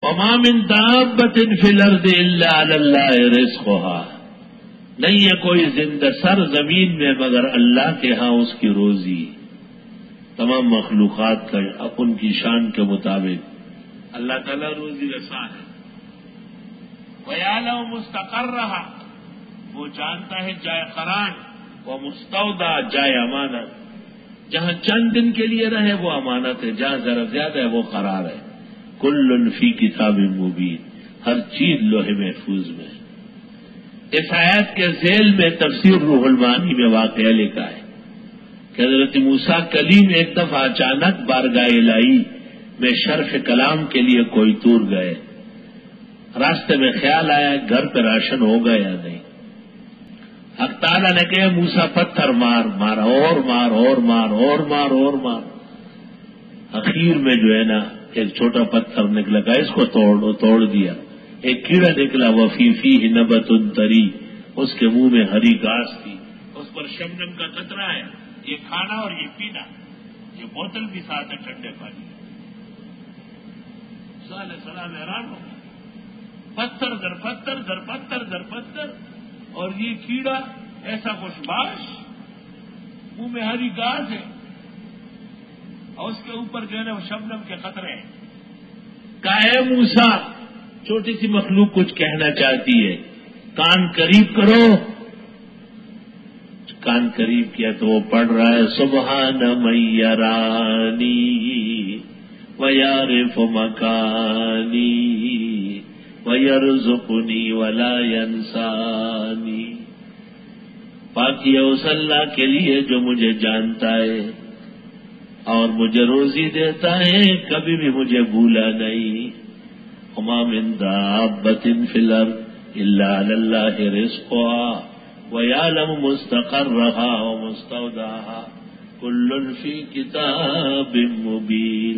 وما من دابة في الارض الا على الله رزقها، نہیں ہے کوئی زندہ سر زمین میں مگر اللہ کے ہاں اس کی روزی، تمام مخلوقات کا ان کی شان کے مطابق اللہ تعالیٰ روزی رساں ہے۔ وَيَعْلَمُ مُسْتَقَرَّهَا، وہ جانتا ہے جائے قرار، وَمُسْتَوْدَعَ جائے امانت، جہاں چند دن کے لیے رہے وہ امانت ہے، جہاں ذرا زیادہ ہے وہ قرار ہے۔ کل فی کتاب مبین، ہر چیز لوح محفوظ میں۔ اس آیت کے ذیل میں تفسیر روح المعانی میں واقعہ لکھا ہے کہ حضرت موسیٰ کلیم ایک دفعہ اچانک بارگاہ الہی میں شرف کلام کے لیے کوئی دور گئے، راستے میں خیال آیا گھر پہ راشن ہوگا یا نہیں۔ حق تعالیٰ نے کہا موسیٰ پتھر مار، مارا اور مار اور مار اور مار اور مار، اخیر میں جو ہے نا ایک چھوٹا پتھر نکلا، کہ اس کو توڑ دیا، ایک کیڑا نکلا، وفی فیہ نبت طری، اس کے منہ میں ہری گھاس تھی، اس پر شبنم کا قطرہ ہے، یہ کھانا اور یہ پینا، یہ بوتل بھی ساتھ ہے ٹھنڈے پانی۔ موسیٰ علیہ السلام حیران ہو گئے، پتھر در پتھر در پتھر در پتھر، اور یہ کیڑا ایسا خوشباش، منہ میں ہری گھاس ہے، اور اس کے اوپر جو ہے نا وہ شبنم کے قطرے ہیں۔ کہے موسیٰ چھوٹی سی مخلوق کچھ کہنا چاہتی ہے، کان قریب کرو۔ کان قریب کیا تو وہ پڑھ رہا ہے سبحان من یرانی ویعرف مکانی ویرزقنی ولا ینسانی، پاکی ہے اس اللہ کے لیے جو مجھے جانتا ہے اور مجھے روزی دیتا ہے، کبھی بھی مجھے بھولا نہیں۔ وما من دابة في الأرض إلا على الله رزقها ويعلم مستقرها ومستودعها كل في كتاب مبين۔